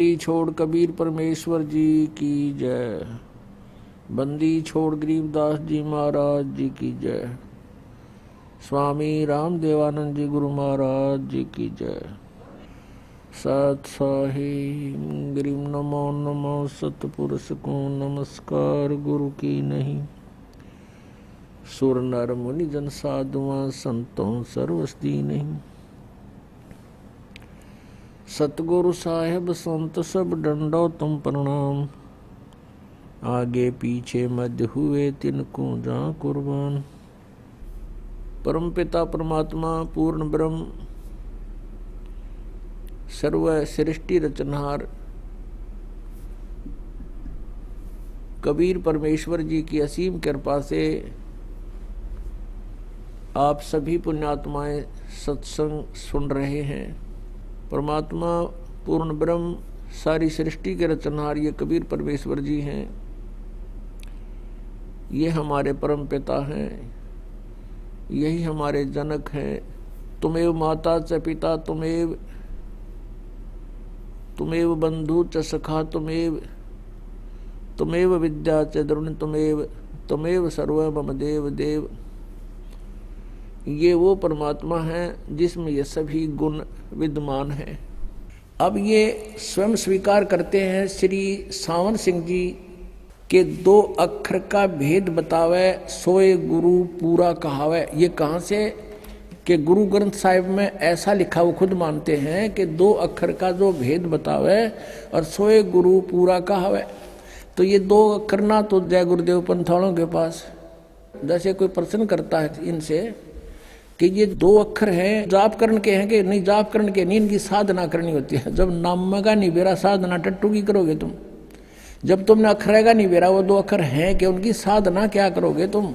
बंदी छोड़ कबीर परमेश्वर जी की जय। बंदी छोड़ गरीबदास जी महाराज जी की जय। स्वामी राम देवानंद जी गुरु महाराज जी की जय। सत साहिब ग्रीम नमो नमो सतपुरुष को नमस्कार गुरु की नहीं। सुर नर मुनि जन साधुआ संतों सर्वस्ती नहीं। सतगुरु साहेब संत सब डंडो तुम प्रणाम। आगे पीछे मध्य हुए तिनको जा कुर्बान। परम पिता परमात्मा पूर्ण ब्रह्म सर्व सृष्टि रचनहार कबीर परमेश्वर जी की असीम कृपा से आप सभी पुण्यात्माएं सत्संग सुन रहे हैं। परमात्मा पूर्ण ब्रह्म सारी सृष्टि के रचनहार ये कबीर परमेश्वर जी हैं। ये हमारे परम पिता हैं, यही हमारे जनक हैं। तुमेव माता च पिता तुमेव बंधु च सखा तुमेव विद्या च द्रोण तुमेव सर्व मम देव देव। ये वो परमात्मा हैं जिसमें ये सभी गुण विद्यमान हैं। अब ये स्वयं स्वीकार करते हैं श्री सावन सिंह जी के दो अक्षर का भेद बतावे सोए गुरु पूरा कहावे। ये कहाँ से कि गुरु ग्रंथ साहिब में ऐसा लिखा, वो खुद मानते हैं कि दो अक्षर का जो भेद बतावे और सोए गुरु पूरा कहावे। तो ये दो अक्षर ना तो जय गुरुदेव पंथालों के पास, जैसे कोई प्रश्न करता है इनसे कि ये दो अक्षर हैं जाप करण के हैं कि नहीं, जाप करण के नहीं, इनकी साधना करनी होती है। जब नाम का नहीं बेरा साधना टट्टू की करोगे तुम। जब तुमने अक्षर का नहीं बेरा वो दो अक्षर हैं कि उनकी साधना क्या करोगे तुम।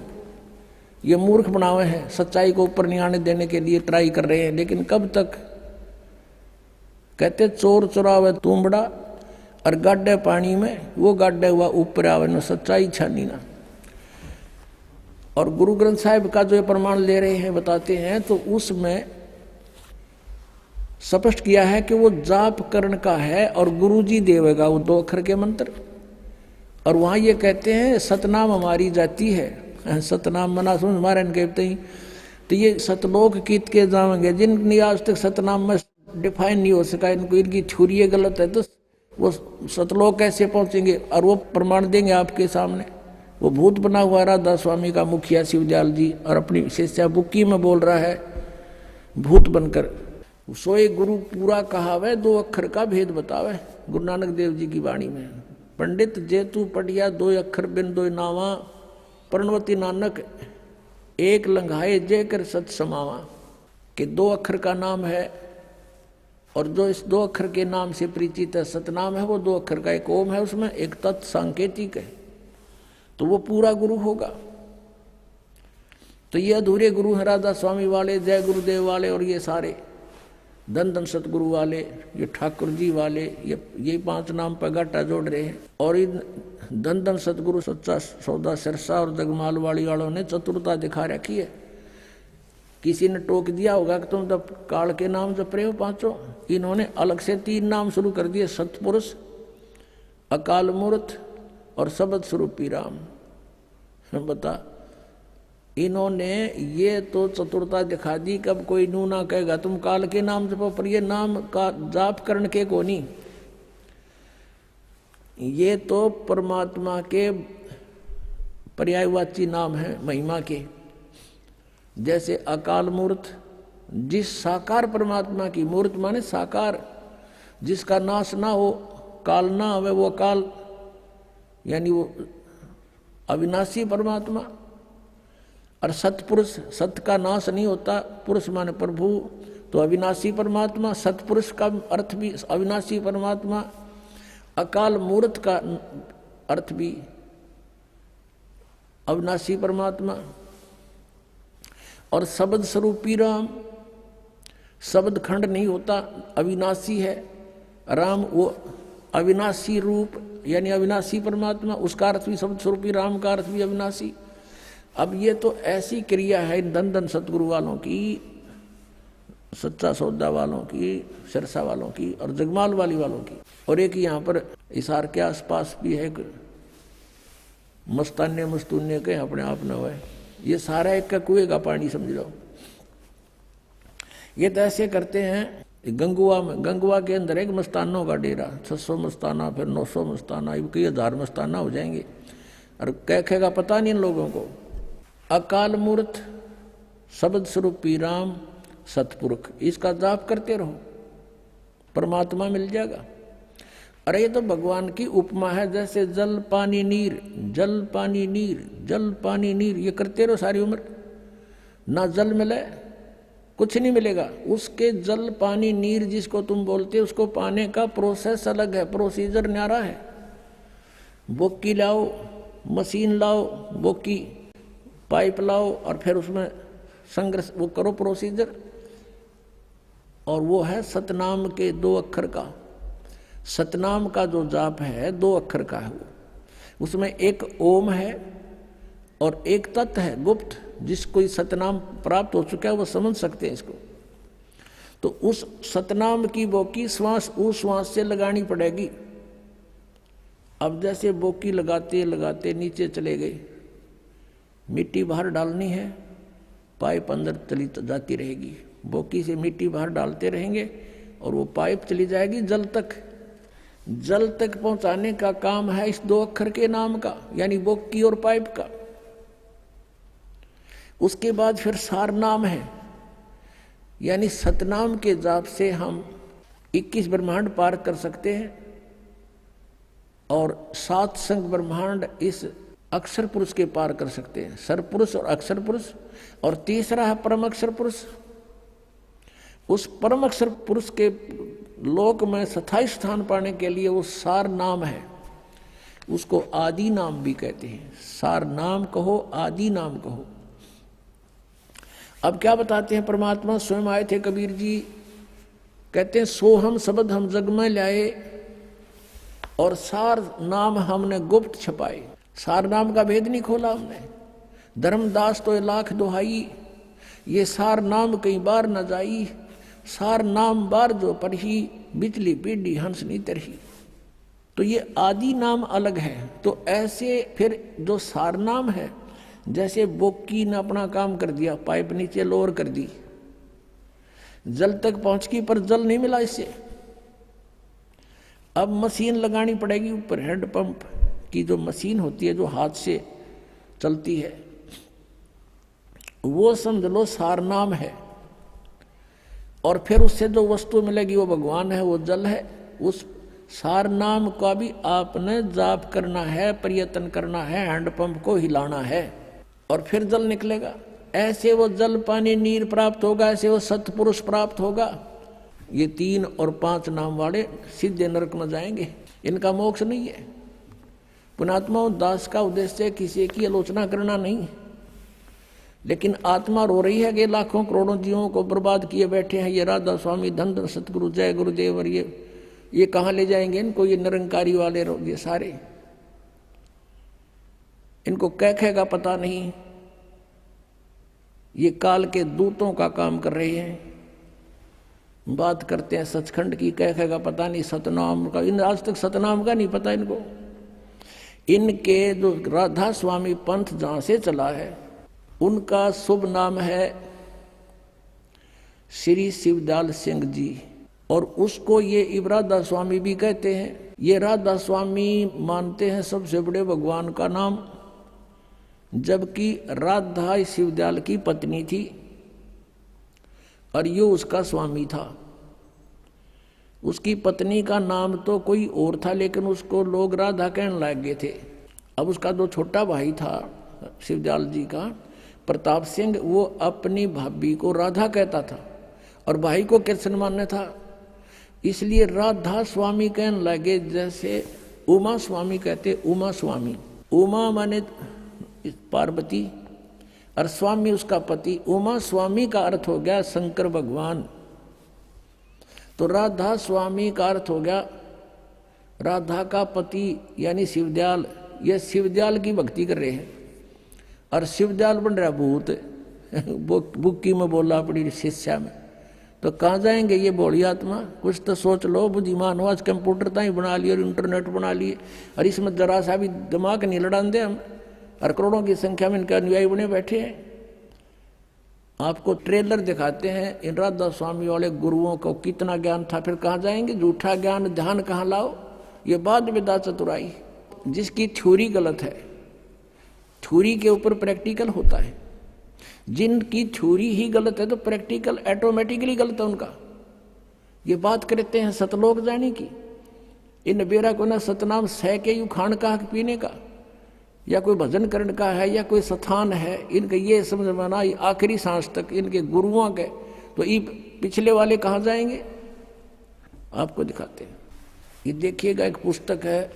ये मूर्ख बनावे हैं, सच्चाई को ऊपर नहीं आने देने के लिए ट्राई कर रहे हैं, लेकिन कब तक। कहते चोर चुरावे तुमड़ा और गाड्डे पानी में, वो गाड्डे हुआ ऊपर आवे न सच्चाई छानी ना। और गुरु ग्रंथ साहिब का जो प्रमाण ले रहे हैं बताते हैं तो उसमें स्पष्ट किया है कि वो जाप करण का है और गुरु जी देवेगा वो दो अक्षर के मंत्र। और वहां ये कहते हैं सतनाम हमारी जाती है, सतनाम मना सुन हमारे कहते ही। तो ये सतलोक कीत के जाएंगे जिनकी आज तक सतनाम में डिफाइन नहीं हो सका, इनको इनकी थ्योरी गलत है, तो वो सतलोक कैसे पहुंचेंगे। और वो प्रमाण देंगे आपके सामने। वो भूत बना हुआ राधा स्वामी का मुखिया शिवदयाल जी और अपनी शिष्या बुक्की में बोल रहा है भूत बनकर। सोए गुरु पूरा कहावे दो अक्षर का भेद बतावे। गुरु नानक देव जी की वाणी में पंडित जेतु पढ़िया दो अक्षर बिन दो नावा। प्रणवती नानक एक लंघाए जय कर सत समावा। कि दो अक्षर का नाम है और जो इस दो अक्षर के नाम से परिचित है सतनाम है, वो दो अक्षर का एक ओम है, उसमें एक तत् सांकेतिक है, तो वो पूरा गुरु होगा। तो ये अधूरे गुरु हैं राधा स्वामी वाले, जय गुरुदेव वाले और ये सारे धन धन सतगुरु वाले, ये ठाकुर जी वाले, ये पांच नाम पर घाटा जोड़ रहे हैं। और इन धन धन सतगुरु सच्चा सौदा सिरसा और जगमाल वाली वालों ने चतुरता दिखा रखी है। किसी ने टोक दिया होगा कि तुम जब काल के नाम जप रहे हो पांचों, इन्होंने अलग से तीन नाम शुरू कर दिए, सतपुरुष, अकाल मूर्त और शब्द स्वरूपी राम। बता, इन्होंने ये तो चतुरता दिखा दी। कब कोई नू ना कहेगा तुम काल के नाम जपो, पर ये नाम का जाप करण के को नहीं, ये तो परमात्मा के पर्यायवाची नाम है महिमा के। जैसे अकाल मूर्त, जिस साकार परमात्मा की, मूर्त माने साकार, जिसका नाश ना हो, काल ना हो, वो अकाल यानी वो अविनाशी परमात्मा। और सतपुरुष, सत का नाश नहीं होता, पुरुष माने प्रभु, तो अविनाशी परमात्मा। सतपुरुष का अर्थ भी अविनाशी परमात्मा। अकाल मूर्त का अर्थ भी अविनाशी परमात्मा। और शब्द स्वरूपी राम, शब्द खंड नहीं होता, अविनाशी है राम, वो अविनाशी रूप यानी अविनाशी परमात्मा, उसका अर्थ भी शब्द स्वरूपी राम का अर्थ भी अविनाशी। अब ये तो ऐसी क्रिया है इन धन धन सतगुरु वालों की, सच्चा सौदा वालों की, सिरसा वालों की और जगमाल वाली वालों की। और एक यहाँ पर हिसार के आसपास भी है मस्तान्य मस्तून्य के अपने आप न हुए। ये सारा एक का कुएं का पानी समझ लो। ये तो ऐसे करते हैं। गंगुआ में, गंगुआ के अंदर एक मस्तानों का डेरा, 600 मस्ताना, फिर 900 मस्ताना, कई 1000 मस्ताना हो जाएंगे। और कह का पता नहीं इन लोगों को। अकाल मूर्त शब्द स्वरूपी राम सतपुरुष, इसका जाप करते रहो, परमात्मा मिल जाएगा। अरे ये तो भगवान की उपमा है, जैसे जल पानी नीर, जल पानी नीर, जल पानी नीर, ये करते रहो सारी उम्र, ना जल मिले कुछ नहीं मिलेगा। उसके जल पानी नीर जिसको तुम बोलते हो, उसको पाने का प्रोसेस अलग है, प्रोसीजर न्यारा है। बोकी लाओ, मशीन लाओ, बोकी पाइप लाओ और फिर उसमें संघर्ष वो करो प्रोसीजर। और वो है सतनाम के 2 अक्षर का। सतनाम का जो जाप है 2 अक्षर का है वो। उसमें एक ओम है और एक तत् है गुप्त, जिसको सतनाम प्राप्त हो चुका है वो समझ सकते हैं इसको। तो उस सतनाम की बोकी श्वास उस श्वास से लगानी पड़ेगी। अब जैसे बोकी लगाते लगाते नीचे चले गए, मिट्टी बाहर डालनी है, पाइप अंदर चली जाती रहेगी, बोकी से मिट्टी बाहर डालते रहेंगे और वो पाइप चली जाएगी जल तक। जल तक पहुंचाने का काम है इस 2 अक्षर के नाम का, यानी बोकी और पाइप का। उसके बाद फिर सार नाम है, यानी सतनाम के जाप से हम 21 ब्रह्मांड पार कर सकते हैं और 7 संग ब्रह्मांड इस अक्षर पुरुष के पार कर सकते हैं, सर पुरुष और अक्षर पुरुष। और तीसरा है परम अक्षर पुरुष। उस परम अक्षर पुरुष के लोक में स्थायी स्थान पाने के लिए वो सार नाम है, उसको आदि नाम भी कहते हैं। सार नाम कहो, आदि नाम कहो। अब क्या बताते हैं परमात्मा स्वयं आए थे कबीर जी, कहते हैं सोहम शब्द हम जग में लाए और सार नाम हमने गुप्त छपाए। सार नाम का भेद नहीं खोला हमने। धर्मदास तो 1,00,000 दुहाई, ये सार नाम कई बार न जाई, सार नाम बार जो पढ़ी, बिचली पीढ़ी हंस नहीं तरही। तो ये आदि नाम अलग है। तो ऐसे फिर जो सार नाम है, जैसे बोकी ने अपना काम कर दिया, पाइप नीचे लोअर कर दी, जल तक पहुंच गई पर जल नहीं मिला इससे। अब मशीन लगानी पड़ेगी ऊपर, हैंड पंप की जो मशीन होती है जो हाथ से चलती है, वो समझ लो सार नाम है। और फिर उससे जो वस्तु मिलेगी वो भगवान है, वो जल है। उस सार नाम का भी आपने जाप करना है, प्रयत्न करना है, हैंडपंप को हिलाना है और फिर जल निकलेगा। ऐसे वो जल पानी नीर प्राप्त होगा, ऐसे वो सतपुरुष प्राप्त होगा। ये 3 और 5 नाम वाले सीधे नरक में जाएंगे, इनका मोक्ष नहीं है। पुणात्मा दास का उद्देश्य किसी की आलोचना करना नहीं, लेकिन आत्मा रो रही है कि लाखों करोड़ों जीवों को बर्बाद किए बैठे हैं ये राधा स्वामी, धन धन सतगुरु, जय गुरुदेव। और ये कहाँ ले जाएंगे इनको, ये निरंकारी वाले ये सारे, इनको कह का पता नहीं। ये काल के दूतों का काम कर रहे हैं, बात करते हैं सचखंड की, कह का पता नहीं, सतनाम का, इन आज तक सतनाम का नहीं पता इनको। इनके जो राधा स्वामी पंथ जहां से चला है उनका शुभ नाम है श्री शिवदयाल सिंह जी, और उसको ये इबरादा स्वामी भी कहते हैं। ये राधा स्वामी मानते हैं सबसे बड़े भगवान का नाम, जबकि राधा शिवदयाल की पत्नी थी और ये उसका स्वामी था। उसकी पत्नी का नाम तो कोई और था, लेकिन उसको लोग राधा कहने लग गए थे। अब उसका जो छोटा भाई था शिवदयाल जी का, प्रताप सिंह, वो अपनी भाभी को राधा कहता था और भाई को कृष्ण मानना था, इसलिए राधा स्वामी कहने लगे। जैसे उमा स्वामी कहते, उमा स्वामी, उमा माने पार्वती और स्वामी उसका पति, उमा स्वामी का अर्थ हो गया शंकर भगवान। तो राधा स्वामी का अर्थ हो गया राधा का पति यानी शिवदयाल। ये शिवदयाल की भक्ति कर रहे हैं और शिवदयाल बन रहा भूत, बुक्की में बोला अपनी शिष्या में। तो कहाँ जाएंगे ये बोली आत्मा? कुछ तो सोच लो, बुद्धिमान हो, आज कंप्यूटर तो ही बना लिए और इंटरनेट बना लिए, और इसमें जरा सा भी दिमाग नहीं लड़ान दे हम, और करोड़ों की संख्या में इनके अनुयायी बने बैठे हैं। आपको ट्रेलर दिखाते हैं इन राधा स्वामी वाले गुरुओं को कितना ज्ञान था, फिर कहाँ जाएंगे? झूठा ज्ञान ध्यान कहाँ लाओ? ये बाद विदा चतुराई। जिसकी थ्योरी गलत है, थ्योरी के ऊपर प्रैक्टिकल होता है। जिनकी थ्योरी ही गलत है तो प्रैक्टिकल ऑटोमेटिकली गलत है उनका। ये बात करते हैं सतलोक जाने की, इन बेरा को ना सतनाम सह के यू खान का पीने का, या कोई भजन करने का है, या कोई स्थान है, इनके ये समझ में ना आखिरी सांस तक इनके गुरुओं के, तो ये पिछले वाले कहाँ जाएंगे? आपको दिखाते हैं। ये देखिएगा, एक पुस्तक है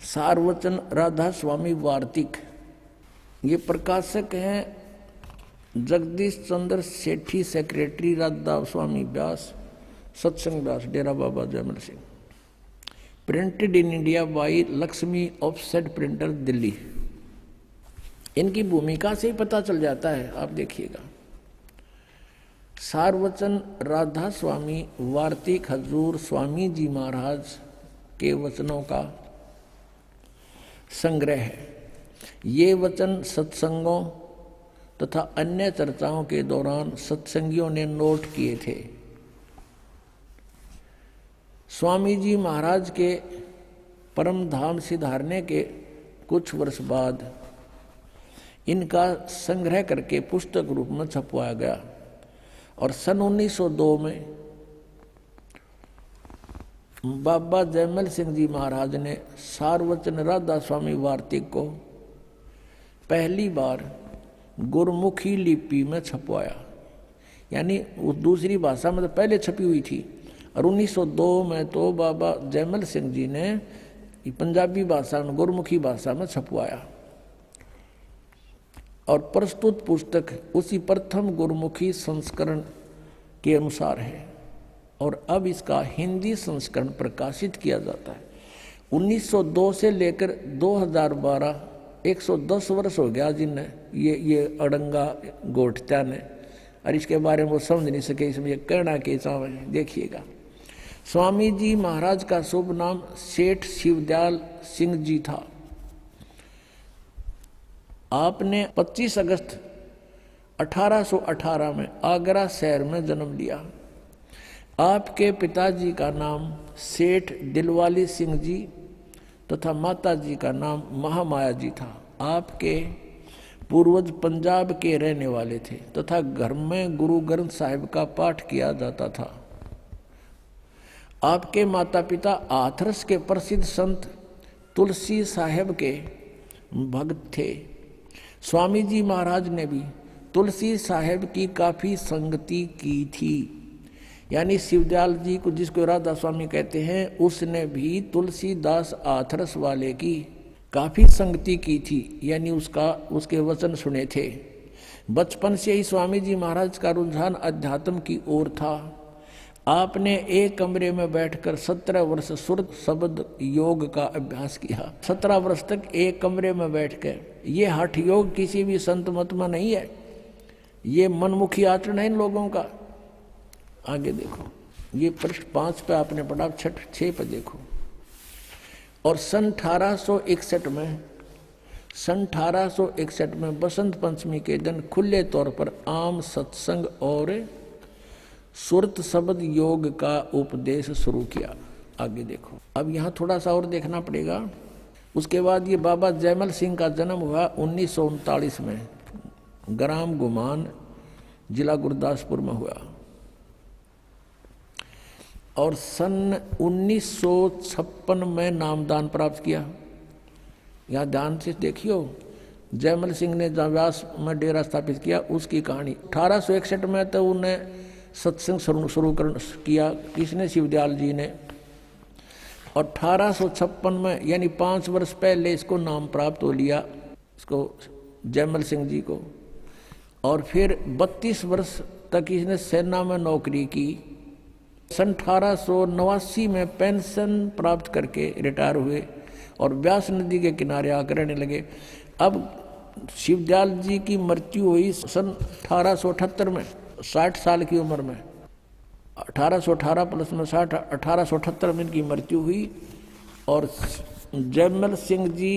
सारवचन राधा स्वामी वार्तिक। ये प्रकाशक हैं Jagdish Chandra Sethi, secretary Radha Soami Beas, Satsang Beas, Dera Baba Jaimal Singh. Printed in India by Lakshmi offset printer, Delhi. इनकी भूमिका से ही पता चल जाता है, आप देखिएगा। सारवचन राधा स्वामी वार्तिक हजूर स्वामी जी महाराज के वचनों का संग्रह है। ये वचन सत्संगों तथा अन्य चर्चाओं के दौरान सत्संगियों ने नोट किए थे। स्वामी जी महाराज के परम धाम सिधारने के कुछ वर्ष बाद इनका संग्रह करके पुस्तक रूप में छपवाया गया, और सन 1902 में बाबा जयमल सिंह जी महाराज ने सारवचन राधा स्वामी वार्तिक को पहली बार गुरमुखी लिपि में छपवाया। यानी वो दूसरी भाषा में तो पहले छपी हुई थी, और 1902 में तो बाबा जयमल सिंह जी ने पंजाबी भाषा में, गुरमुखी भाषा में छपवाया, और प्रस्तुत पुस्तक उसी प्रथम गुरमुखी संस्करण के अनुसार है, और अब इसका हिंदी संस्करण प्रकाशित किया जाता है। 1902 से लेकर 2012 110 वर्ष हो गया जिनने ये अड़ंगा गोठत्या ने, और इसके बारे में वो समझ नहीं सके, इसमें ये कहना के चावे। देखिएगा, स्वामी जी महाराज का शुभ नाम सेठ शिवदयाल सिंह जी था। आपने 25 अगस्त 1818 में आगरा शहर में जन्म लिया। आपके पिताजी का नाम सेठ दिलवाली सिंह जी तथा माता जी का नाम महामाया जी था। आपके पूर्वज पंजाब के रहने वाले थे तथा घर में गुरु ग्रंथ साहिब का पाठ किया जाता था। आपके माता पिता हाथरस के प्रसिद्ध संत तुलसी साहेब के भक्त थे। स्वामी जी महाराज ने भी तुलसी साहेब की काफी संगति की थी। यानी शिवदयाल जी को, जिसको राधा स्वामी कहते हैं, उसने भी तुलसीदास हाथरस वाले की काफी संगति की थी, यानी उसके वचन सुने थे। बचपन से ही स्वामी जी महाराज का रुझान अध्यात्म की ओर था। आपने एक कमरे में बैठकर 17 वर्ष सुरत शब्द योग का अभ्यास किया। 17 वर्ष तक एक कमरे में बैठकर। ये हठ योग किसी भी संत मत में नहीं है, ये मनमुखी आचरण है इन लोगों का। आगे देखो, ये पृष्ठ 5 पे आपने पढ़ा, 6 पे देखो। और सन 1861 में बसंत पंचमी के दिन खुले तौर पर आम सत्संग और सुरत शब्द योग का उपदेश शुरू किया। आगे देखो, अब यहाँ थोड़ा सा और देखना पड़ेगा। उसके बाद ये बाबा जयमल सिंह का जन्म हुआ 1939 में, ग्राम गुमान, जिला गुरदासपुर में हुआ। और सन 1956 में नामदान प्राप्त किया। यहाँ ध्यान से देखियो, जयमल सिंह ने जहाँ व्यास में डेरा स्थापित किया उसकी कहानी। 1861 में तो उन्हें सत्संग शुरू किया, किसने? शिवदयाल जी ने। और 1856 में, यानी 5 वर्ष पहले इसको नाम प्राप्त हो लिया, इसको जयमल सिंह जी को। और फिर 32 वर्ष तक इसने सेना में नौकरी की। सन 1889 में पेंशन प्राप्त करके रिटायर हुए और व्यास नदी के किनारे आकर रहने लगे। अब शिवदयाल जी की मृत्यु हुई सन 1878 में, 60 साल की उम्र में। 1818 प्लस में 60, 1878 में इनकी मृत्यु हुई। और जयमल सिंह जी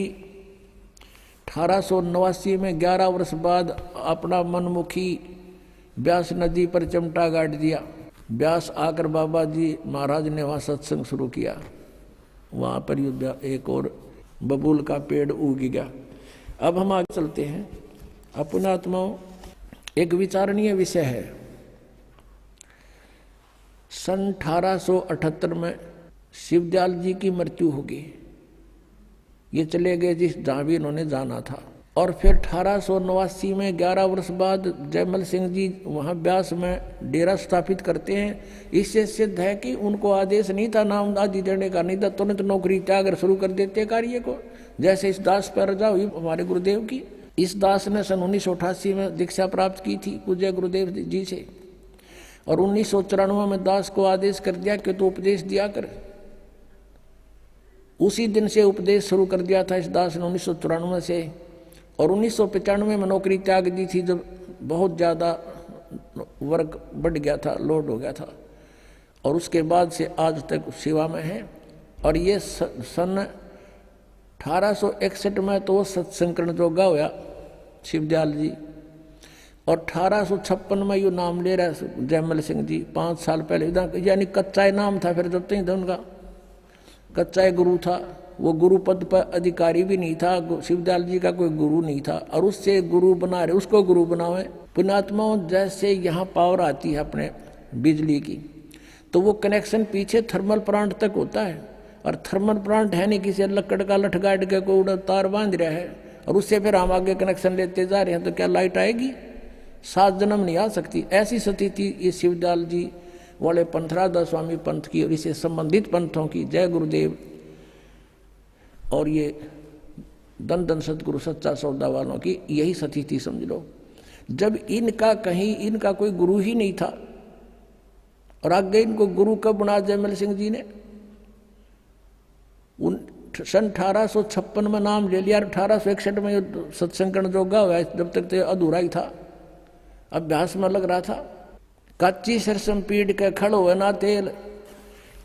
1889 में 11 वर्ष बाद अपना मनमुखी ब्यास नदी पर चिमटा गाड़ दिया। ब्यास आकर बाबा जी महाराज ने वहाँ सत्संग शुरू किया। वहाँ पर एक और बबूल का पेड़ उग गया। अब हम आगे चलते हैं। पुण्यात्माओं, एक विचारणीय विषय है। सन 1878 में शिवदयाल जी की मृत्यु होगी। ये चले गए जिस जहाँ भी इन्होंने जाना था। और फिर 1889 में 11 वर्ष बाद जयमल सिंह जी वहाँ ब्यास में डेरा स्थापित करते हैं। इससे सिद्ध है कि उनको आदेश नहीं था नाम आदि देने का, नहीं था तुरंत नौकरी त्याग शुरू कर देते कार्य को। जैसे इस दास पर रजा हुई हमारे गुरुदेव की। इस दास ने सन 1988 में दीक्षा प्राप्त की थी पूज्य गुरुदेव जी से, और 1994 में दास को आदेश कर दिया कि तू उपदेश दिया कर। उसी दिन से उपदेश शुरू कर दिया था इस दास ने 1994 से। और 1995 में नौकरी त्याग दी थी जब बहुत ज़्यादा वर्क बढ़ गया था, लोड हो गया था। और उसके बाद से आज तक सेवा में है। और ये सन 1861 में तो सत्संकरण जोगा हुआ शिवदयाल जी। और 1856 में ये नाम ले रहा जयमल सिंह जी 5 साल पहले, यानी कच्चा नाम था। फिर जब तक उनका कच्चा गुरु था, वो गुरु पद पर अधिकारी भी नहीं था। शिवदयाल जी का कोई गुरु नहीं था और उससे गुरु बना रहे, उसको गुरु बनावे। पुण्यात्माओं, जैसे यहाँ पावर आती है अपने बिजली की, तो वो कनेक्शन पीछे थर्मल प्लांट तक होता है। और थर्मल प्लांट है नहीं किसी लकड़ का लठ गाड़ के को तार बांध रहा है और उससे फिर हम आगे कनेक्शन लेते जा रहे हैं, तो क्या लाइट आएगी? 7 जन्म नहीं आ सकती। ऐसी स्थिति ये शिवदयाल जी वाले पंथ, राधा स्वामी पंथ की और इससे संबंधित पंथों की, जय गुरुदेव, और ये दन दन सतगुरु सच्चा सौदा वालों की यही स्थिति समझ लो। जब इनका कोई गुरु ही नहीं था, और आगे इनको गुरु कब बना जयमल सिंह जी ने? सन 1856 में नाम ले लिया। 1861 में सत्संकरण जोगा हुआ, जब तक तो अधूरा ही था, अभ्यास में लग रहा था। कच्ची सरसम पीड़ के खड़ो है ना तेल।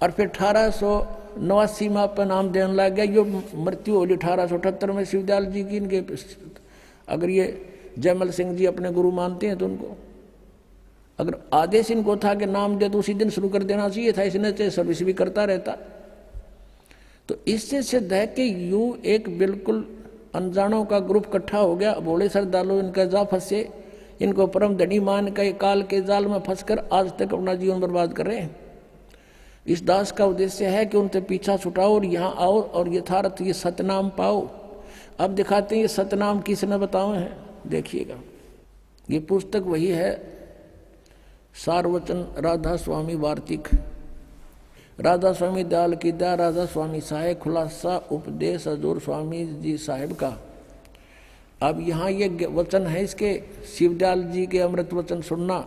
और फिर 1889 में अपन नाम देने लग गया। यो मृत्यु होली 1878 में शिवदयाल जी की। इनके अगर ये जयमल सिंह जी अपने गुरु मानते हैं तो उनको अगर आदेश इनको था कि नाम दे तो उसी दिन शुरू कर देना चाहिए था। इसने चाहे सर्विस भी करता रहता। तो इससे सिद्ध है कि यूं एक बिल्कुल अनजानों का ग्रुप इकट्ठा हो गया। भोले श्रद्धालु इनका जा फंसे, इनको परम धनी मान के काल के जाल में फंसकर आज तक अपना जीवन बर्बाद कर रहे हैं। इस दास का उद्देश्य है कि उनसे पीछा छुटाओ और यहाँ आओ और यथार्थ ये सतनाम पाओ। अब दिखाते हैं ये सतनाम किसने बताए हैं, देखिएगा। ये पुस्तक वही है, सारवचन राधा स्वामी वार्तिक, राधा स्वामी दयाल की दया, राधा स्वामी साहेब खुलासा उपदेश हजूर स्वामी जी साहेब का। अब यहाँ ये वचन है इसके, शिवदयाल जी के अमृत वचन सुनना।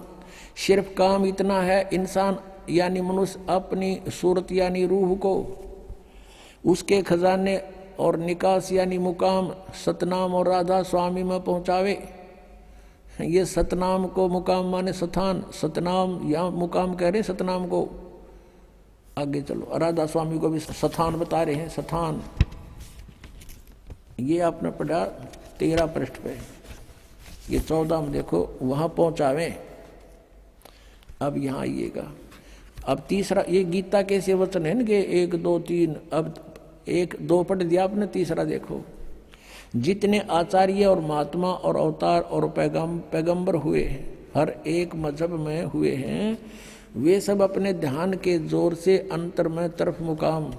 सिर्फ काम इतना है, इंसान यानी मनुष्य अपनी सूरत यानी रूह को उसके खजाने और निकास यानी मुकाम सतनाम और राधा स्वामी में पहुँचावे। ये सतनाम को मुकाम माने स्थान, सतनाम यहाँ मुकाम कह रहे सतनाम को। आगे चलो, राधा स्वामी को भी स्थान बता रहे हैं। स्थान ये आपने पढ़ा 13 पृष्ठ पे, ये 14 में देखो, वहाँ पहुँचावे। अब यहाँ आइएगा। अब तीसरा, ये गीता के से वचन है कि 1 2 3, अब 1 2 पढ़ दिया आपने, तीसरा देखो। जितने आचार्य और महात्मा और अवतार और पैगंबर हुए हैं, हर एक मजहब में हुए हैं, वे सब अपने ध्यान के जोर से अंतर में तरफ मुकाम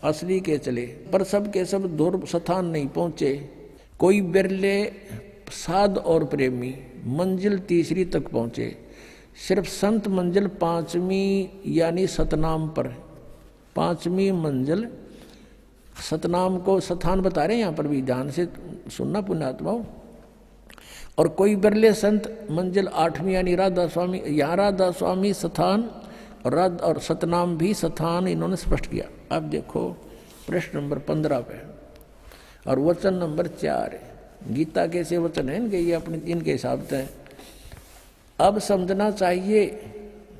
असली के चले, पर सब के सब दूर स्थान नहीं पहुँचे। कोई बिरले साध और प्रेमी मंजिल तीसरी तक पहुँचे। सिर्फ संत मंजिल 5वीं यानी सतनाम पर, 5वीं मंजिल सतनाम को स्थान बता रहे हैं। यहाँ पर भी ध्यान से सुनना पुण्यात्माओं। और कोई बिरले संत मंजिल 8वीं यानी राधा स्वामी, यहाँ राधा स्वामी स्थान और सतनाम भी स्थान इन्होंने स्पष्ट किया। अब देखो प्रश्न नंबर 15 पे और वचन नंबर 4 है। गीता के से वचन है इनके, ये अपने इनके हिसाब से। अब समझना चाहिए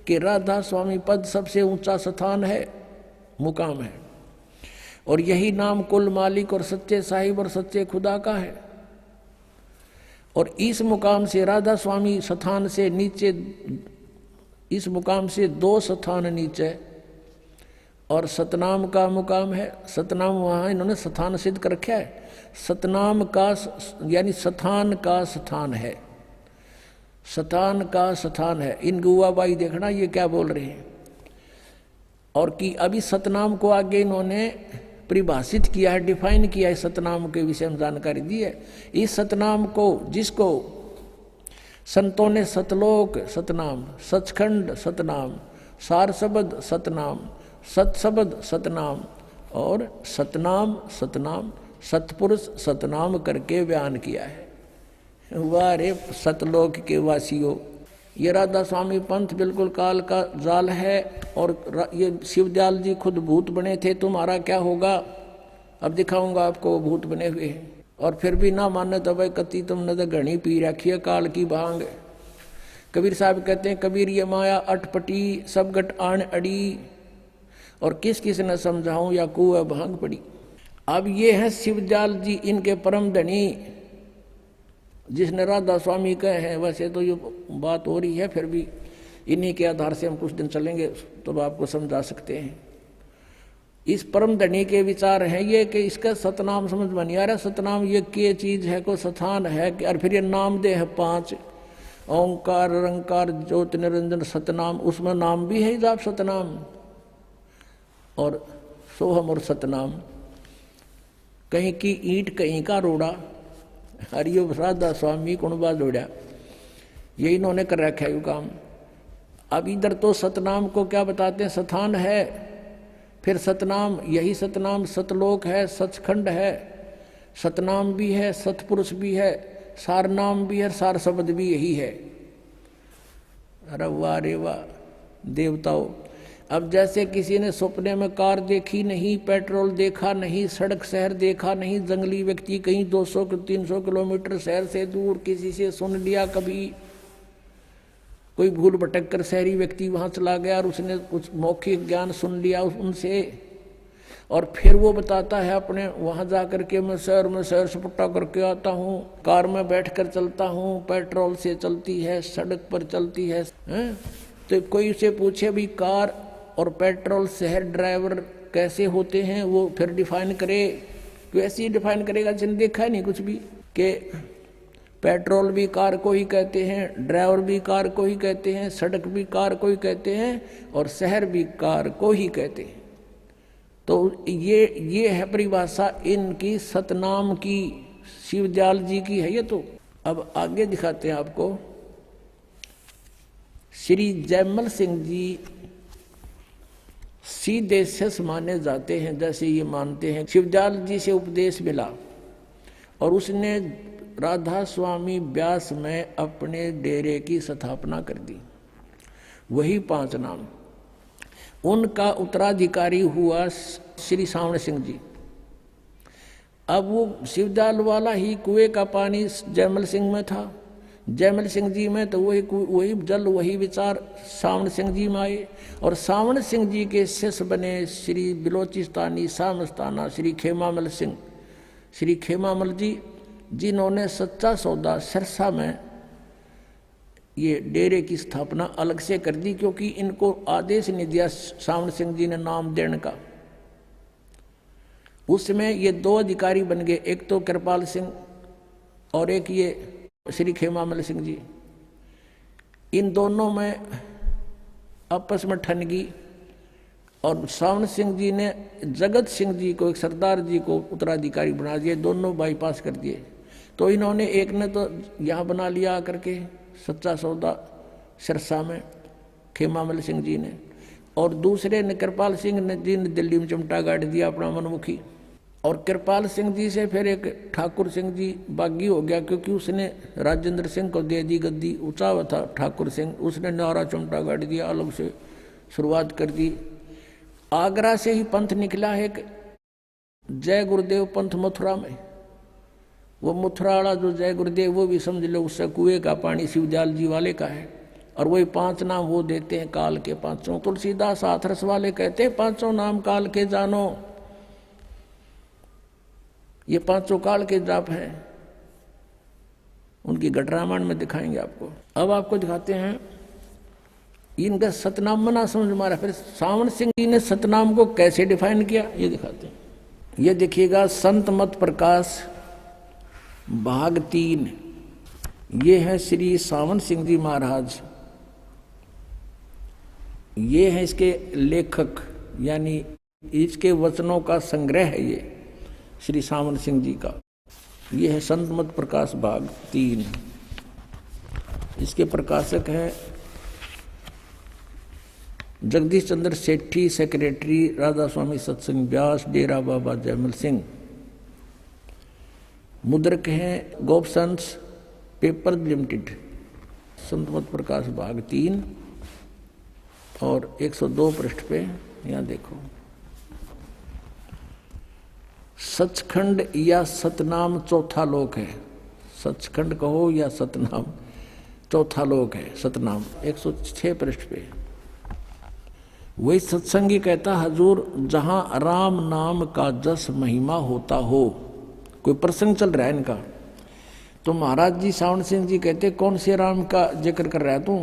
कि राधा स्वामी पद सबसे ऊंचा स्थान है, मुकाम है, और यही नाम कुल मालिक और सच्चे साहिब और सच्चे खुदा का है। और इस मुकाम से राधा स्वामी स्थान से नीचे, इस मुकाम से 2 स्थान नीचे और सतनाम का मुकाम है। सतनाम वहाँ इन्होंने स्थान सिद्ध कर रखा है। सतनाम का यानी स्थान का स्थान है, स्थान का स्थान है। इन गुआबाई देखना ये क्या बोल रहे हैं। और कि अभी सतनाम को आगे इन्होंने परिभाषित किया है, डिफाइन किया है, सतनाम के विषय में जानकारी दी है। इस सतनाम को, जिसको संतों ने सतलोक सतनाम, सचखंड सतनाम, सार शब्द सतनाम, सतशब्द सतनाम और सतनाम सतनाम, सतपुरुष सतनाम करके बयान किया है। वाह रे सतलोक के वासियों, ये राधा स्वामी पंथ बिल्कुल काल का जाल है। और ये शिवदयाल जी खुद भूत बने थे, तुम्हारा क्या होगा, अब दिखाऊंगा आपको भूत बने हुए हैं। और फिर भी ना माने तो भाई कति तुमने तो घनी पी रखी है काल की भांग। कबीर साहब कहते हैं, कबीर ये माया अटपटी सब गट आन अड़ी, और किस किस न समझाऊं या कुआ भांग पड़ी। अब ये है शिवदयाल जी, इनके परम धनी, जिसने राधा स्वामी कहे हैं। वैसे तो ये बात हो रही है, फिर भी इन्हीं के आधार से हम कुछ दिन चलेंगे तो आपको समझा सकते हैं। इस परम धनी के विचार हैं ये कि इसका सतनाम समझ में नहीं आ रहा। सतनाम ये क्या चीज है, कोई स्थान है कि, और फिर ये नाम दे है 5 ओंकार रंकार ज्योति निरंजन सतनाम, उसमें नाम भी है जाप सतनाम और सोहम और सतनाम। कहीं की ईंट कहीं का रोड़ा, हरियो राधा स्वामी कुणबा जोड़ा, ये इन्होंने कर रखा है काम। अब इधर तो सतनाम को क्या बताते हैं, स्थान है, फिर सतनाम, यही सतनाम सतलोक है, सचखंड है, सतनाम भी है, सतपुरुष भी है, सार नाम भी है, सार शब्द भी यही है। अरे वाह रे वाह देवताओं। अब जैसे किसी ने सपने में कार देखी नहीं, पेट्रोल देखा नहीं, सड़क शहर देखा नहीं, जंगली व्यक्ति कहीं 200-300 किलोमीटर शहर से दूर किसी से सुन लिया, कभी कोई भूल भटक कर शहरी व्यक्ति वहाँ चला गया और उसने कुछ मौखिक ज्ञान सुन लिया उनसे, और फिर वो बताता है अपने वहाँ जा कर के मैं शहर में सैर सपाटा करके आता हूँ, कार में बैठ कर चलता हूँ, पेट्रोल से चलती है, सड़क पर चलती है। तो कोई उसे पूछे भी कार और पेट्रोल शहर ड्राइवर कैसे होते हैं, वो फिर डिफाइन करे। तो ऐसे ही डिफाइन करेगा जिसने देखा नहीं कुछ भी, कि पेट्रोल भी कार को ही कहते हैं, ड्राइवर भी कार को ही कहते हैं, सड़क भी कार को ही कहते हैं, और शहर भी कार को ही कहते हैं। तो ये है परिभाषा इनकी सतनाम की, शिवदयाल जी की है ये। तो अब आगे दिखाते हैं आपको। श्री जयमल सिंह जी सीधे सस माने जाते हैं, जैसे ये मानते हैं शिवदयाल जी से उपदेश मिला और उसने राधा स्वामी व्यास में अपने डेरे की स्थापना कर दी। वही 5 नाम। उनका उत्तराधिकारी हुआ श्री सावण सिंह जी। अब वो शिवदयाल वाला ही कुएं का पानी जयमल सिंह में था, जयमल सिंह जी में तो वही जल वही विचार सावण सिंह जी में आए, और सावण सिंह जी के शिष्य बने श्री बिलोचिस्तानी सामस्ताना श्री खेमामल सिंह, श्री खेमामल जी, जिन्होंने सच्चा सौदा सिरसा में ये डेरे की स्थापना अलग से कर दी, क्योंकि इनको आदेश नहीं दिया सावण सिंह जी ने नाम देने का। उसमें ये 2 अधिकारी बन गए, एक तो कृपाल सिंह और एक ये श्री खेमामल सिंह जी। इन दोनों में आपस में ठनगी, और सावण सिंह जी ने जगत सिंह जी को, एक सरदार जी को उत्तराधिकारी बना दिए, दोनों बाईपास कर दिए। तो इन्होंने एक ने तो यहाँ बना लिया आकर के सच्चा सौदा सिरसा में खेमामल सिंह जी ने, और दूसरे ने कृपाल सिंह जी ने दिल्ली में चिमटा गाड़ दिया अपना मनमुखी। और कृपाल सिंह जी से फिर एक ठाकुर सिंह जी बागी हो गया, क्योंकि उसने राजेंद्र सिंह को दे दी गद्दी, ऊंचा हुआ था ठाकुर सिंह, उसने नारा चिमटा गाड़ दिया, अलग से शुरुआत कर दी। आगरा से ही पंथ निकला है एक जय गुरुदेव पंथ मथुरा में। वो मथुरा वाला जो जय गुरुदेव, वो भी समझ लो उससे कुएं का पानी शिवदयाल जी वाले का है। और वही 5 नाम वो देते हैं काल के 5। तुलसीदास हाथरस वाले कहते हैं 5 नाम काल के जानो, ये 5 काल के जाप हैं। उनकी गढ़ रामायण में दिखाएंगे आपको। अब आपको दिखाते हैं इनका सतनाम मना समझ मारा। फिर सावन सिंह जी ने सतनाम को कैसे डिफाइन किया ये दिखाते हैं। ये देखिएगा संत मत प्रकाश भाग 3, ये है श्री सावन सिंह जी महाराज, ये है इसके लेखक, यानी इसके वचनों का संग्रह है ये श्री सावन सिंह जी का। ये है संत मत प्रकाश भाग 3। इसके प्रकाशक हैं जगदीश चंद्र सेठी, सेक्रेटरी राधा स्वामी सत्संग व्यास, डेरा बाबा जयमल सिंह। मुद्रक हैं गोपसंस पेपर लिमिटेड। संत मत प्रकाश भाग 3 और 102 पृष्ठ पे यहाँ देखो, सचखंड या सतनाम चौथा लोक है। सचखंड कहो या सतनाम चौथा लोक है। सतनाम 106 पृष्ठ पे। वही सत्संगी कहता हजूर जहां राम नाम का जस महिमा होता हो। कोई प्रसंग चल रहा है इनका, तो महाराज जी सावन सिंह जी कहते कौन से राम का जिक्र कर रहा है तू?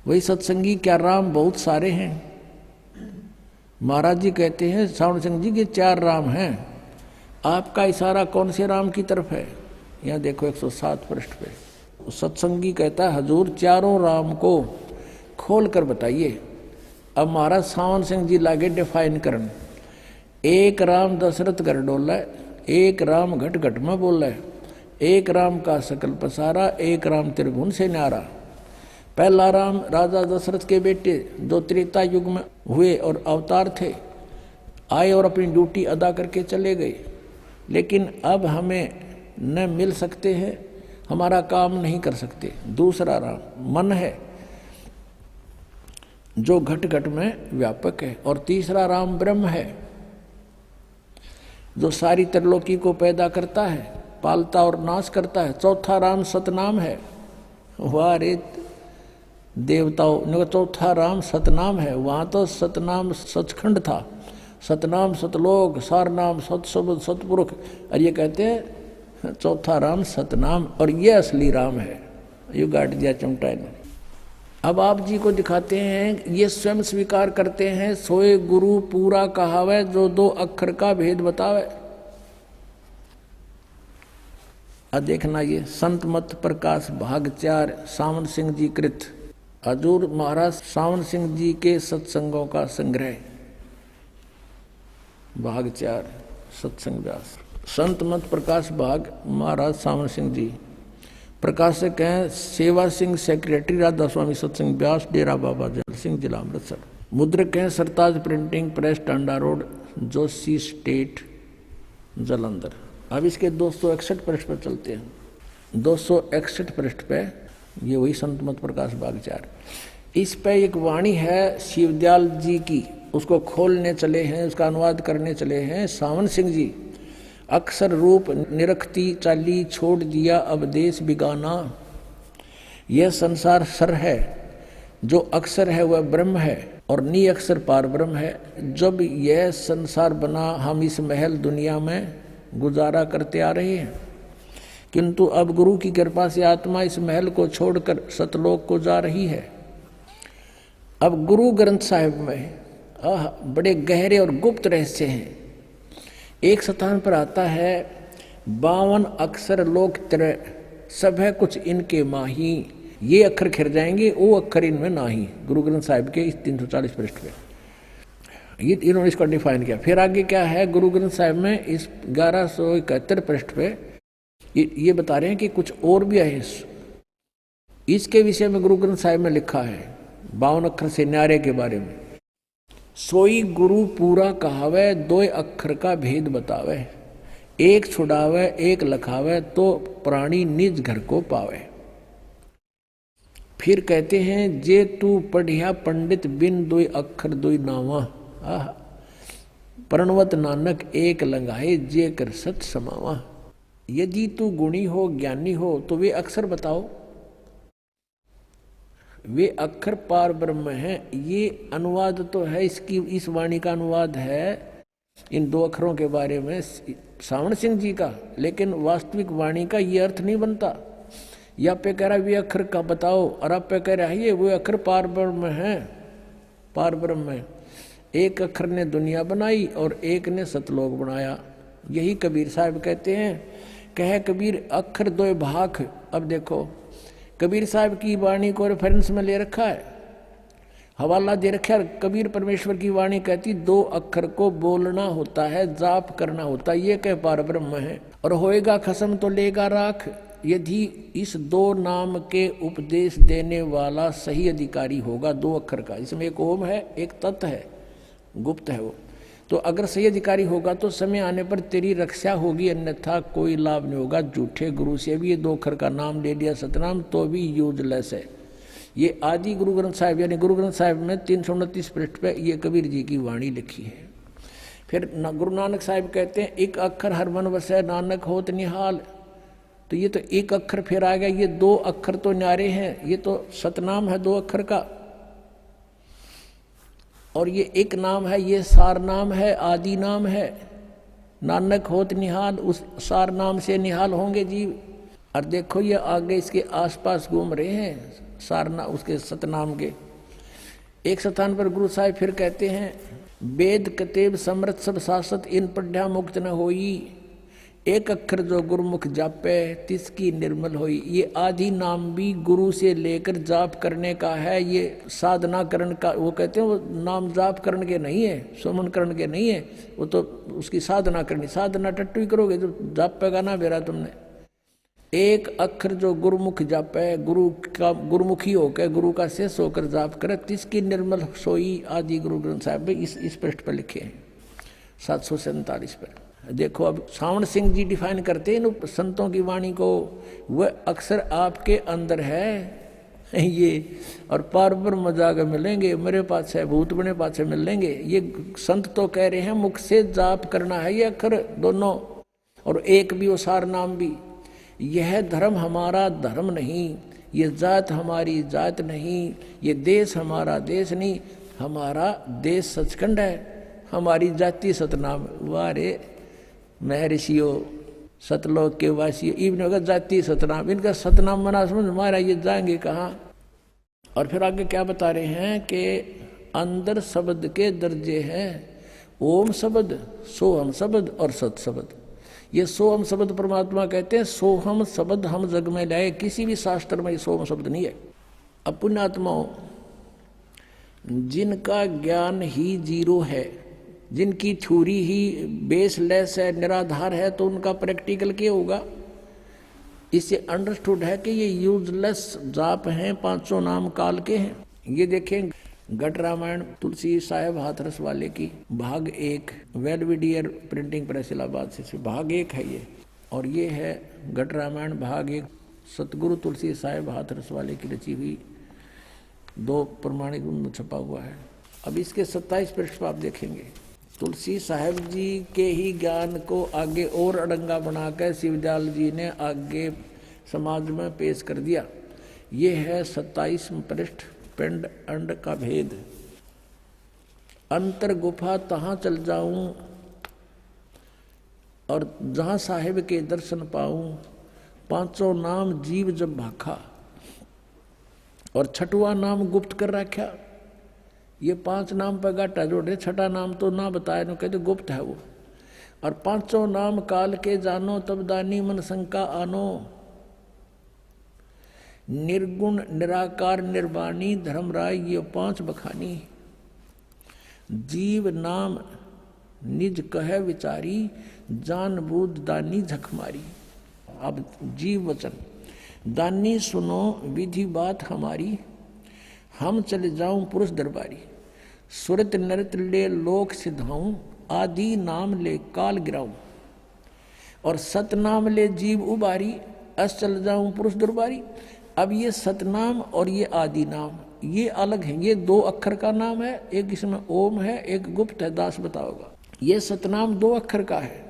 वही सत्संगी क्या राम बहुत सारे हैं? महाराज जी कहते हैं सावन सिंह जी के 4 राम हैं। आपका इशारा कौन से राम की तरफ है? यहाँ देखो 107 पृष्ठ पे। सत्संगी कहता है हजूर चारों राम को खोल कर बताइए। अब महाराज सावन सिंह जी लागे डिफाइन करन। एक राम दशरथ कर डोला, एक राम घट घट में बोला, एक राम का सकल पसारा, एक राम त्रिभुवन से न्यारा। पहला राम राजा दशरथ के बेटे जो त्रेता युग में हुए और अवतार थे, आए और अपनी ड्यूटी अदा करके चले गए, लेकिन अब हमें न मिल सकते हैं, हमारा काम नहीं कर सकते। दूसरा राम मन है जो घट घट में व्यापक है, और तीसरा राम ब्रह्म है जो सारी त्रिलोकी को पैदा करता है, पालता और नाश करता है। चौथा राम सतनाम है। वाह रे देवताओं, चौथा राम सतनाम है। वहां तो सतनाम सचखंड था, सतनाम सतलोक, सार नाम सतशब्द सतपुरुष, और ये कहते हैं चौथा राम सतनाम, और ये असली राम है। ये गाट दिया चमटा ने। अब आप जी को दिखाते हैं, ये स्वयं स्वीकार करते हैं सोए गुरु पूरा कहावे जो 2 अक्षर का भेद बतावे। अब देखना ये संत मत प्रकाश भाग 4 सावन सिंह जी कृत, हजूर महाराज सावन सिंह जी के सत्संगों का संग्रह, भाग 4 सत्संग व्यास। संत मत प्रकाश भाग महाराज सावन सिंह जी। प्रकाशक हैं सेवा सिंह, सेक्रेटरी राधा स्वामी सत्संग व्यास, डेरा बाबा जयमल सिंह, जिला अमृतसर। मुद्रक हैं Sartaj printing press, Tanda road, Joshi state, Jalandhar. अब इसके 261 पृष्ठ पर चलते हैं। 261 पृष्ठ पे ये वही संत मत प्रकाश भाग 4। इस पे एक वाणी है शिवदयाल जी की, उसको खोलने चले हैं, उसका अनुवाद करने चले हैं सावन सिंह जी। अक्षर रूप निरखती चाली छोड़ दिया अब देश बिगाना। यह संसार सर है, जो अक्षर है वह ब्रह्म है, और नी अक्षर पार ब्रह्म है। जब यह संसार बना हम इस महल दुनिया में गुजारा करते आ रहे हैं, किंतु अब गुरु की कृपा से आत्मा इस महल को छोड़कर सतलोक को जा रही है। अब गुरु ग्रंथ साहिब में बड़े गहरे और गुप्त रहस्य हैं। एक स्थान पर आता है 52 अक्षर लोक त्रय, सब है कुछ इनके माही, ये अक्षर खिर जाएंगे वो अक्षर इनमें नाही। गुरु ग्रंथ साहिब के इस 340 पृष्ठ पे ये इन्होंने इसका डिफाइन किया। फिर आगे क्या है गुरु ग्रंथ साहिब में इस 1171 पृष्ठ पे ये बता रहे हैं कि कुछ और भी है। इसके विषय में गुरु ग्रंथ साहिब में लिखा है 52 अक्षर से न्यारे के बारे में। सोई गुरु पूरा कहावे 2 अक्षर का भेद बतावे, एक छुड़ावे एक लखावे तो प्राणी निज घर को पावे। फिर कहते हैं जे तू पढ़िया पंडित बिन 2 अक्षर 2 नावा, प्रणवत नानक एक लंगाए जे कर सत समावा। यदि तू गुणी हो ज्ञानी हो तो वे अक्षर बताओ, वे अक्षर पार ब्रह्म है। ये अनुवाद तो है, इसकी इस वाणी का अनुवाद है इन दो अक्षरों के बारे में सावण सिंह जी का, लेकिन वास्तविक वाणी का ये अर्थ नहीं बनता। या पे कह रहा है वे अक्षर का बताओ, और आप पे कह रहा है ये वे अक्षर पार ब्रह्म है, पार ब्रह्म है। एक अक्षर ने दुनिया बनाई और एक ने सतलोक बनाया। यही कबीर साहब कहते हैं। कहे कबीर अक्षर दो भाख। अब देखो कबीर साहब की वाणी को रेफरेंस में ले रखा है, हवाला दे रखा है। कबीर परमेश्वर की वाणी कहती दो अक्षर को बोलना होता है, जाप करना होता है, ये कह पार ब्रह्म है। और होएगा खसम तो लेगा राख। यदि इस दो नाम के उपदेश देने वाला सही अधिकारी होगा दो अक्षर का, इसमें एक ओम है एक तत् है, गुप्त है वो, तो अगर सही अधिकारी होगा तो समय आने पर तेरी रक्षा होगी, अन्यथा कोई लाभ नहीं होगा। झूठे गुरु से भी ये दो अक्षर का नाम ले लिया सतनाम तो भी यूजलेस है। ये आदि गुरु ग्रंथ साहिब यानी गुरु ग्रंथ साहिब में 329 पृष्ठ पे ये कबीर जी की वाणी लिखी है। फिर गुरु नानक साहिब कहते हैं एक अक्षर हर मन वसै नानक होत निहाल। तो ये तो एक अक्षर फिर आ गया, ये दो अक्षर तो न्यारे हैं, ये तो सतनाम है दो अक्षर का, और ये एक नाम है, ये सार नाम है, आदि नाम है। नानक होत निहाल, उस सार नाम से निहाल होंगे जीव। और देखो ये आगे इसके आसपास घूम रहे हैं सारना उसके सतनाम के। एक स्थान पर गुरु साहिब फिर कहते हैं वेद कतेब समृत सब शासत इन पढ़ा मुक्त न होई। एक अक्षर जो गुरुमुख जापे तिसकी निर्मल होई। ये आदि नाम भी गुरु से लेकर जाप करने का है, ये साधना करण का। वो कहते हैं वो नाम जाप करण के नहीं है, सुमन करण के नहीं है, वो तो उसकी साधना करनी। साधना टट्टू ही करोगे जो जाप पेगा ना बेरा तुमने। एक अक्षर जो गुरुमुख जापे, गुरु का गुरुमुखी होकर गुरु का शेष होकर जाप करे तिसकी निर्मल सोई। आदि गुरु ग्रंथ साहिब में इस पृष्ठ पर लिखे हैं 747 पर। देखो अब सावण सिंह जी डिफाइन करते हैं इन संतों की वाणी को, वह अक्सर आपके अंदर है ये, और पार ब्रह्म जाकर मिलेंगे, मेरे पास है भूत बने पास से मिल लेंगे। ये संत तो कह रहे हैं मुख से जाप करना है ये अक्षर दोनों, और एक भी वो सार नाम भी। यह धर्म हमारा धर्म नहीं, ये जात हमारी जात नहीं, ये देश हमारा देश नहीं, हमारा देश सचखंड है, हमारी जाति सतनाम। वारे महर्षियों सतलोक के वासियों इवन अगर जाति सतनाम, इनका सतनाम मना समझ हमारा ये जाएंगे कहाँ। और फिर आगे क्या बता रहे हैं कि अंदर शब्द के दर्जे हैं ओम शब्द, सोहम शब्द और सत शब्द। ये सोहम शब्द परमात्मा कहते हैं, सोहम शब्द हम जग में लाए, किसी भी शास्त्र में ये सोहम शब्द नहीं है। अब पुण्यात्माओं जिनका ज्ञान ही जीरो है, जिनकी थ्योरी ही बेसलेस है, निराधार है, तो उनका प्रैक्टिकल क्या होगा। इससे अंडरस्टूड है कि ये यूजलेस जाप हैं, 500 नाम काल के हैं। ये देखें घट रामायण तुलसी साहेब हाथरस वाले की भाग 1 वेलविडियर प्रिंटिंग प्रेस इलाहाबाद से भाग 1 है ये, और ये है घट रामायण भाग 1 सतगुरु तुलसी साहेब हाथरस वाले की रची हुई 2 प्रमाणिक छपा हुआ है। अब इसके 27 पृष्ठ पर आप देखेंगे तुलसी साहेब जी के ही ज्ञान को आगे और अड़ंगा बनाकर शिवदयाल जी ने आगे समाज में पेश कर दिया। ये है 27 पृष्ठ पिंड अंड का भेद। अंतर गुफा तहाँ चल जाऊं और जहाँ साहेब के दर्शन पाऊं, 500 नाम जीव जब भाखा, और छठवा नाम गुप्त कर रखा। ये 5 नाम पर गाटा जोड़े, छठा नाम तो ना बताए न कहते गुप्त है वो। और 500 नाम काल के जानो तब दानी मन शंका आनो। निर्गुण निराकार निर्वाणी धर्मराय ये 5 बखानी। जीव नाम निज कह विचारी जान बूझ दानी झकमारी। अब जीव वचन दानी सुनो विधि बात हमारी, हम चले जाऊं पुरुष दरबारी। सुरत नृत ले लोक सिधाऊं, आदि नाम ले काल गिराऊं। और सतनाम ले जीव उबारी, अस चल जाऊं पुरुष दरबारी। अब ये सतनाम और ये आदि नाम ये अलग है, ये 2 अक्षर का नाम है, एक इसमें ओम है एक गुप्त है, दास बताओगा। ये सतनाम 2 अक्षर का है,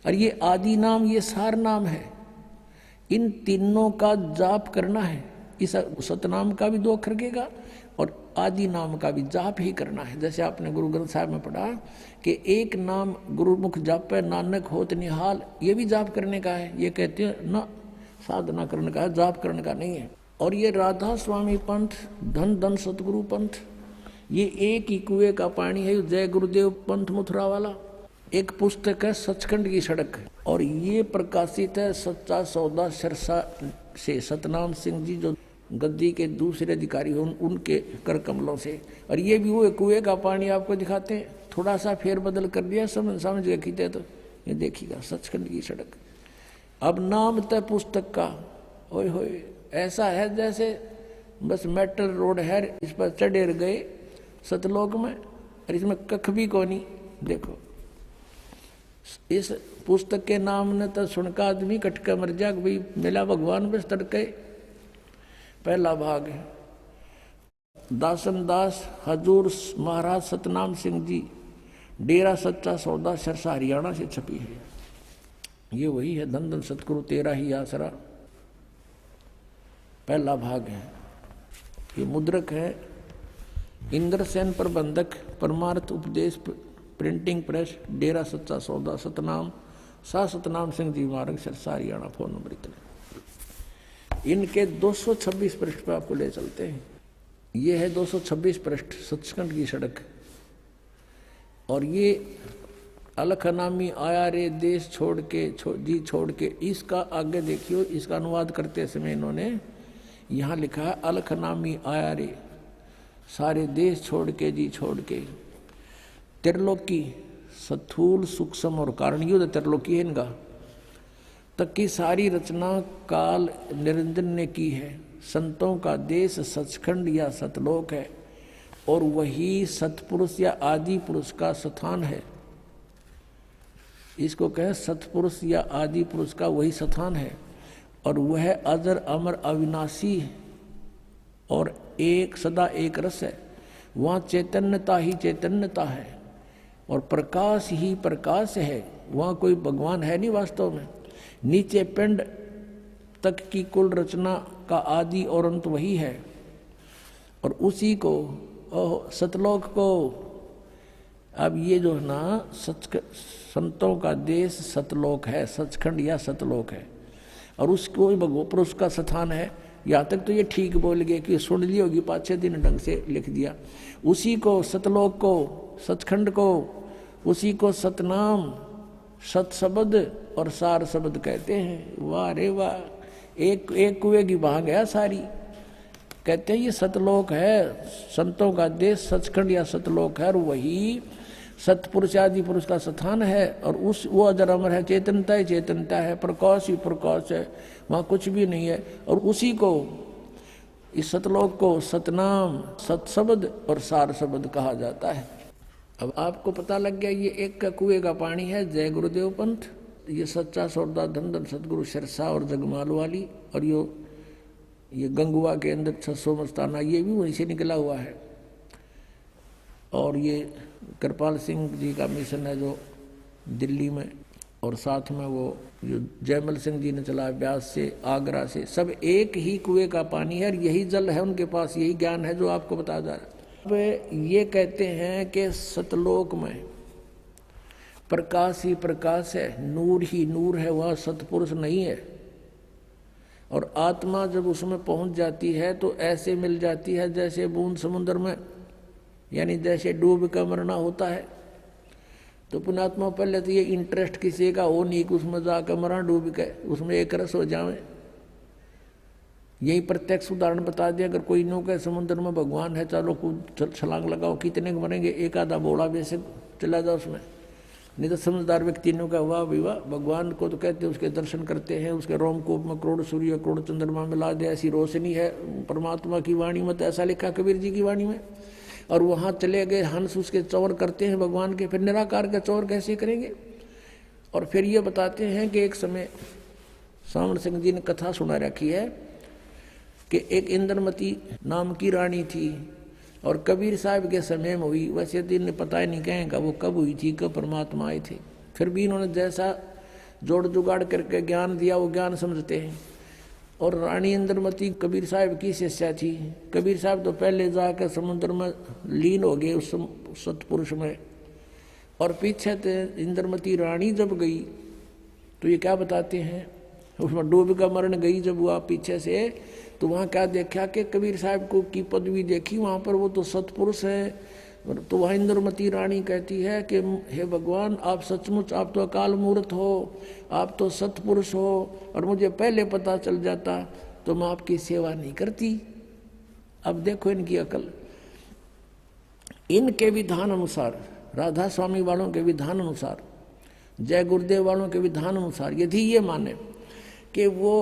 और ये आदि नाम ये सार नाम है। इन तीनों का जाप करना है, इस सतनाम का भी 2 अक्षर का और आदि नाम का भी जाप ही करना है। जैसे आपने गुरु ग्रंथ साहब में पढ़ा कि एक नाम गुरुमुख जापे नानक होत निहाल, ये भी जाप करने का है। ये कहते हैं ना साधना करने का है, जाप करने का नहीं है। और ये राधा स्वामी पंथ, धन धन सतगुरु पंथ, ये एक ही कुएं का पानी है। जय गुरुदेव पंथ मथुरा वाला एक पुस्तक है सचखंड की सड़क, और ये प्रकाशित है सच्चा सौदा सिरसा से सतनाम सिंह जी जो गद्दी के दूसरे अधिकारी हो उनके कर कमलों से। और ये भी वो कुएं का पानी आपको दिखाते हैं, थोड़ा सा फेर बदल कर दिया, समझ गए खींचे तो ये देखिएगा सचखंड की सड़क। अब नाम तय पुस्तक का ओए होए ऐसा है जैसे बस मेटल रोड है, इस पर चढ़ेर गए सतलोक में, और इसमें कख भी कोनी। देखो इस पुस्तक के नाम ने तो सुनका आदमी कटका मर जा, भाई मिला भगवान बस तड़के। पहला भाग है दासन दास हजूर महाराज सतनाम सिंह जी, डेरा सच्चा सौदा सिरसा हरियाणा से छपी है। ये वही है धन धन सतगुरु तेरा ही आसरा, पहला भाग है। ये मुद्रक है इंद्रसेन प्रबंधक परमार्थ उपदेश प्रिंटिंग प्रेस डेरा सच्चा सौदा सतनाम सा सतनाम सिंह जी मार्ग सिरसा हरियाणा। फोन नंबर इतने। इनके 226 पृष्ठ पर आपको ले चलते हैं। ये है 226 पृष्ठ सचखंड की सड़क, और ये अलख नामी आया रे देश छोड़ के जी छोड़ के, इसका आगे देखियो, इसका अनुवाद करते समय इन्होंने यहाँ लिखा है अलख नामी आया रे सारे देश छोड़ के जी छोड़ के, त्रिलोकी स्थूल सूक्ष्म और कारण युद्ध त्रिलोकी है इनका, तक की सारी रचना काल निरंजन ने की है। संतों का देश सचखंड या सतलोक है, और वही सतपुरुष या आदि पुरुष का स्थान है। इसको कहें सतपुरुष या आदि पुरुष का वही स्थान है, और वह अजर अमर अविनाशी और एक सदा एक रस है। वहाँ चैतन्यता ही चैतन्यता है, और प्रकाश ही प्रकाश है। वहाँ कोई भगवान है नहीं वास्तव में। नीचे पिंड तक की कुल रचना का आदि और अंत वही है, और उसी को सतलोक को, अब ये जो है ना संतों का देश सतलोक है, सचखंड या सतलोक है, और उसको भगवान पुरुष का स्थान है। यहाँ तक तो ये ठीक बोल गए कि सुन ली होगी, 5-6 दिन ढंग से लिख दिया। उसी को सतलोक को सचखंड को उसी को सतनाम सत शब्द और सार शब्द कहते हैं। वाह रे वाह, एक कुएं की भाग है सारी। कहते हैं ये सतलोक है, संतों का देश सचखंड या सतलोक है, और वही सतपुरुष आदि पुरुष का स्थान है। और उस वो अजर अमर है, चेतनता ही चेतनता है, प्रकाश ही प्रकाश है, वहाँ कुछ भी नहीं है। और उसी को इस सतलोक को सतनाम सतशब्द और सार शब्द कहा जाता है। अब आपको पता लग गया ये एक का कुएं का पानी है जय गुरुदेव पंथ, ये सच्चा सौदा धन धन सतगुरु सिरसा और जगमाल वाली, और ये गंगुआ के अंदर 600 मस्ताना ये भी वहीं से निकला हुआ है। और ये कृपाल सिंह जी का मिशन है जो दिल्ली में, और साथ में वो जो जयमल सिंह जी ने चलाया ब्यास से आगरा से, सब एक ही कुएं का पानी है, और यही जल है उनके पास, यही ज्ञान है जो आपको बताया जा रहा है। अब ये कहते हैं कि सतलोक में प्रकाश ही प्रकाश है, नूर ही नूर है, वहाँ सतपुरुष नहीं है। और आत्मा जब उसमें पहुंच जाती है तो ऐसे मिल जाती है जैसे बूंद समुद्र में, यानी जैसे डूब कर मरना होता है। तो पुण्यात्मा पहले तो ये इंटरेस्ट किसी का हो नहीं कि उसमें जाकर मरा डूब के, उसमें एक रस हो जाए। यही प्रत्यक्ष उदाहरण बता दिया, अगर कोई नो के समुद्र में भगवान है, चलो कूद छलांग लगाओ, कितने मरेंगे, एक आधा बोड़ा वैसे चला जाओ उसमें। नहीं तो समझदार व्यक्ति ने कहा वाह विवाह, भगवान को तो कहते हैं, उसके दर्शन करते हैं, उसके रोमकूप में करोड़ सूर्य करोड़ चंद्रमा मिला दे, ऐसी रोशनी है परमात्मा की वाणी में, तो ऐसा लिखा कबीर जी की वाणी में। और वहाँ चले गए हंस उसके चौर करते हैं भगवान के, फिर निराकार के चौर कैसे करेंगे। और फिर ये बताते हैं कि एक समय सामण सिंह जी ने कथा सुना रखी है कि एक इंद्रमती नाम की रानी थी, और कबीर साहब के समय में हुई। वैसे दिन पता ही नहीं कहेंगे वो कब हुई थी, कब परमात्मा आए थे। फिर भी इन्होंने जैसा जोड़ जुगाड़ करके ज्ञान दिया वो ज्ञान समझते हैं। और रानी इंद्रमती कबीर साहब की शिष्या थी। कबीर साहब तो पहले जाकर समुद्र में लीन हो गए उस सतपुरुष में, और पीछे से इंद्रमती रानी जब गई तो ये क्या बताते हैं, उसमें डूब का मरण गई जब हुआ पीछे से, तो वहाँ क्या देखा कि कबीर साहब को की पदवी देखी, वहाँ पर वो तो सतपुरुष है। तो वह इंद्रमती रानी कहती है कि हे भगवान, आप सचमुच, आप तो अकाल मूर्त हो, आप तो सतपुरुष हो, और मुझे पहले पता चल जाता तो मैं आपकी सेवा नहीं करती। अब देखो इनकी अकल। इनके विधान अनुसार, राधा स्वामी वालों के विधान अनुसार, जय गुरुदेव वालों के विधान अनुसार, यदि ये माने कि वो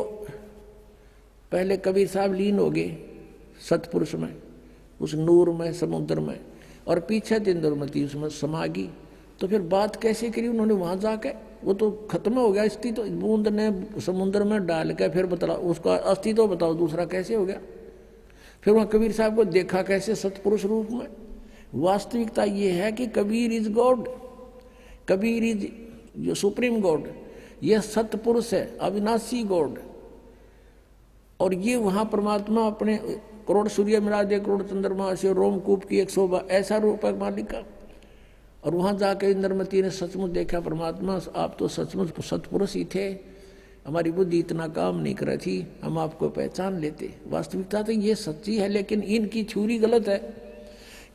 पहले कबीर साहब लीन हो गए सतपुरुष में, उस नूर में, समुद्र में, और पीछे इंद्रमती उसमें समा गई, तो फिर बात कैसे करी उन्होंने वहां जाके? वो तो खत्म हो गया अस्तित्व, तो बूंद ने समुद्र में डाल के फिर बता उसका अस्तित्व बताओ दूसरा कैसे हो गया? फिर वहां कबीर साहब को देखा कैसे सतपुरुष रूप में? वास्तविकता ये है कि Kabir is God, Kabir is जो सुप्रीम गॉड, यह सतपुरुष है, अविनाशी गॉड। और ये वहां परमात्मा अपने करोड़ सूर्य मिला दे, करोड़ चंद्रमा से, रोमकूप की 100 ऐसा रूप है मालिक का। और वहां जाकर इंद्रमती ने सचमुच देखा, परमात्मा आप तो सचमुच सतपुरुष ही थे, हमारी बुद्धि इतना काम नहीं कर रही थी, हम आपको पहचान लेते। वास्तविकता तो ये सच्ची है, लेकिन इनकी छुरी गलत है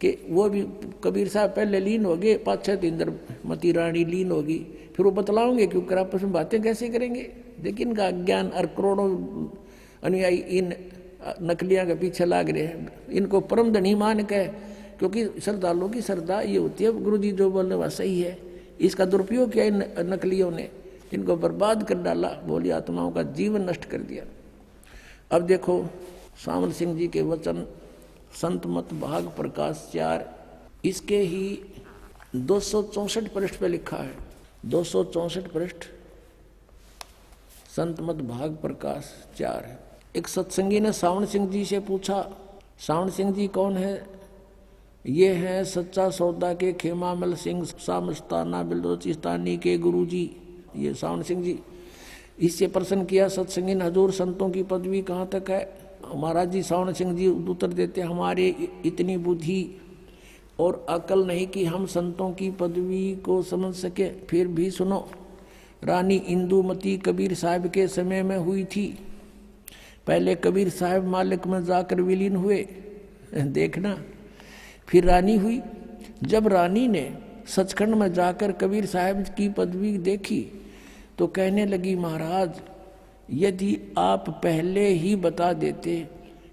कि वो भी कबीर साहब पहले लीन हो गए, 5-6 इंद्रमती रानी लीन होगी, फिर वो बतलाओगे क्योंकि आपस में बातें कैसे करेंगे? देखिए इनका अज्ञान, और करोड़ों अनुयायी इन नकलियां के पीछे लाग रहे हैं, इनको परम धनी मान के, क्योंकि श्रद्धालुओं की श्रद्धा ये होती है गुरु जी जो बोलने वह सही है। इसका दुरुपयोग किया इन नकलियों ने, इनको बर्बाद कर डाला, बोली आत्माओं का जीवन नष्ट कर दिया। अब देखो सामन सिंह जी के वचन, संत मत भाग प्रकाश 4, इसके ही 264 पृष्ठ पे लिखा है, 264 पृष्ठ, संत मत भाग प्रकाश 4 है। एक सत्संगी ने सावन सिंह जी से पूछा, सावन सिंह जी कौन है? ये है सच्चा सौदा के खेमामल सिंह सामस्ताना बिलोचिस्तानी के गुरुजी, ये सावन सिंह जी। इससे प्रश्न किया सत्संगी ने, हजूर संतों की पदवी कहाँ तक है? महाराज जी सावन सिंह जी उत्तर देते, हमारे इतनी बुद्धि और अकल नहीं कि हम संतों की पदवी को समझ सके। फिर भी सुनो, रानी इंदुमती कबीर साहब के समय में हुई थी। पहले कबीर साहब मालिक में जाकर विलीन हुए, देखना, फिर रानी हुई। जब रानी ने सचखंड में जाकर कबीर साहब की पदवी देखी तो कहने लगी, महाराज यदि आप पहले ही बता देते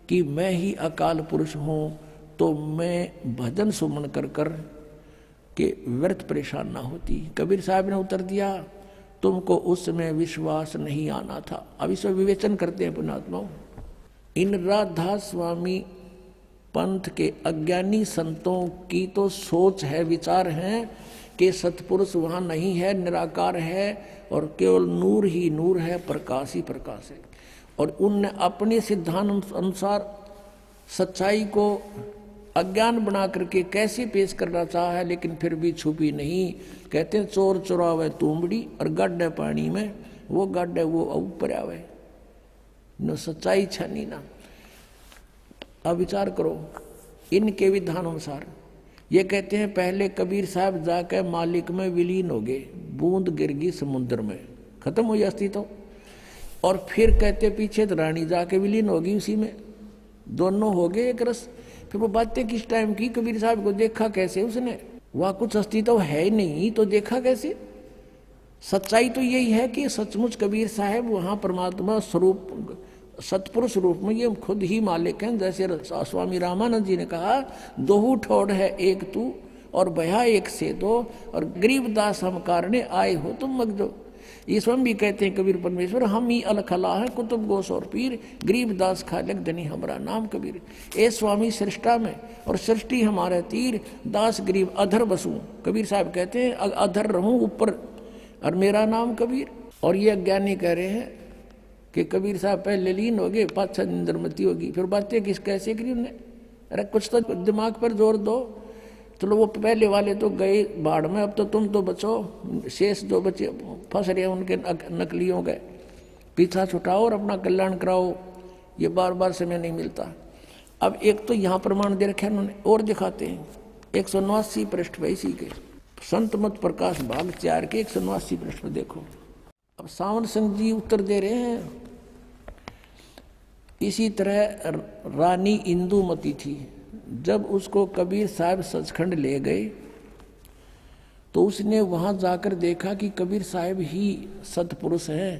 कि मैं ही अकाल पुरुष हूँ तो मैं भजन सुमन कर कर के व्यर्थ परेशान ना होती। कबीर साहब ने उत्तर दिया, तुमको उस समय विश्वास नहीं आना था। अब इसमें विवेचन करते हैं पुण्यात्माओं। इन राधा स्वामी पंथ के अज्ञानी संतों की तो सोच है, विचार है कि सतपुरुष वहाँ नहीं है, निराकार है और केवल नूर ही नूर है, प्रकाश ही प्रकाश है। और उनने अपने सिद्धांत अनुसार सच्चाई को अज्ञान बना करके कैसे पेश करना चाहा है, लेकिन फिर भी छुपी नहीं। कहते हैं चोर चुरावे तुमड़ी और गड्ढे पानी में, वो गड्ढे वो ऊपर आवे न सच्चाई छनी ना। अब विचार करो इनके विधान अनुसार। ये कहते हैं पहले कबीर साहब जाकर मालिक में विलीन हो गए, बूंद गिर गई समुद्र में, खत्म हो जाती तो। और फिर कहते पीछे तो रानी जाके विलीन होगी उसी में, दोनों हो गए एक रस। फिर वो बातें किस टाइम की? कबीर साहब को देखा कैसे उसने? वहाँ कुछ अस्तित्व है ही नहीं तो देखा कैसे? सच्चाई तो यही है कि सचमुच कबीर साहब वहाँ परमात्मा स्वरूप सतपुरुष रूप में ये खुद ही मालिक हैं। जैसे स्वामी रामानंद जी ने कहा, दोहू ठोड़ है एक तू और भया एक से दो, और गरीबदास हम कारणे आए हो तुम मगजो। ये स्वयं भी कहते हैं कबीर परमेश्वर, हम ही अलखला है कुतुब गोस और पीर, गरीबदास खालक धनी हमारा नाम कबीर। ए स्वामी सृष्टा में और सृष्टि हमारे तीर, दास गरीब अधर बसूं। कबीर साहब कहते हैं अधर रहूं ऊपर और मेरा नाम कबीर। और ये अज्ञानी कह रहे हैं कि कबीर साहब पहले लीन हो गए, 5-6 इंद्रमती होगी। फिर बातें किस कैसे करी उन्होंने? अरे कुछ तो दिमाग पर जोर दो। चलो वो पहले वाले तो गए बाढ़ में, अब तो तुम तो बचो, शेष जो बचे फंस रहे हैं उनके नकलियों के। पीछा छुटाओ और अपना कल्याण कराओ, ये बार बार समय नहीं मिलता। अब एक तो यहाँ प्रमाण दे रखे उन्होंने, और दिखाते हैं 189 पृष्ठ पे इसी के संत मत प्रकाश भाग 4 के 189 पृष्ठ पे देखो। अब सावन सिंह जी उत्तर दे रहे हैं, इसी तरह रानी इंदुमती थी, जब उसको कबीर साहब सचखंड ले गए तो उसने वहां जाकर देखा कि कबीर साहब ही सतपुरुष हैं।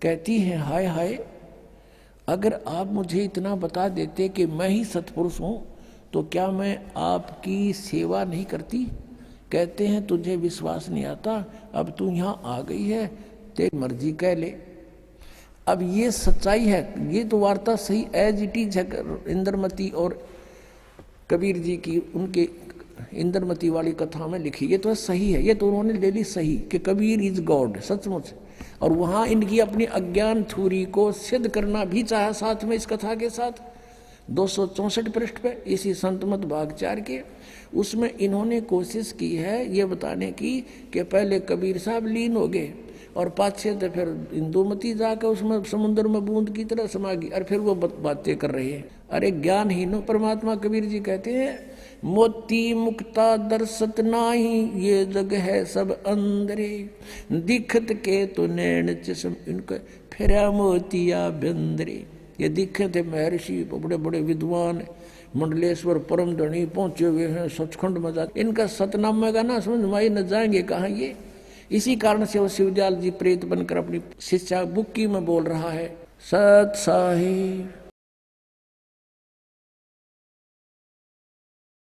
कहती है हाय हाय, अगर आप मुझे इतना बता देते कि मैं ही सतपुरुष हूं तो क्या मैं आपकी सेवा नहीं करती। कहते हैं तुझे विश्वास नहीं आता, अब तू यहाँ आ गई है, तेरी मर्जी कह ले। अब ये सच्चाई है, ये तो वार्ता सही एज इट इज है इंद्रमती और कबीर जी की, उनके इंद्रमती वाली कथा में लिखी, ये तो सही है, ये तो उन्होंने ले ली सही कि कबीर इज गॉड सचमुच। और वहाँ इनकी अपनी अज्ञान थ्योरी को सिद्ध करना भी चाहा साथ में इस कथा के साथ 264 पृष्ठ पे इसी संतमत भाग 4 के, उसमें इन्होंने कोशिश की है ये बताने की कि पहले कबीर साहब लीन हो गए और पाछे से फिर इंदुमती जाकर उसमें समुद्र में बूंद की तरह समा गई और फिर वो बातें कर रहे हैं। अरे ज्ञानहीनो परमात्मा कबीर जी कहते हैं मोती मुक्ता दर्शत नाही, ये जग है सब अंदरे, दिखत के तो नैन चश्म इनके फेरा मोतिया बंदरे। ये दिखे थे महर्षि बड़े बड़े विद्वान मंडलेश्वर परम धनी पहुंचे हुए हैं सचखंड में जा, इनका सतनामे का ना समझ माई न जाएंगे कहाँ ये। इसी कारण से वो शिवदयाल जी प्रेत बनकर अपनी शिष्या बुक्की में बोल रहा है, सत साहिब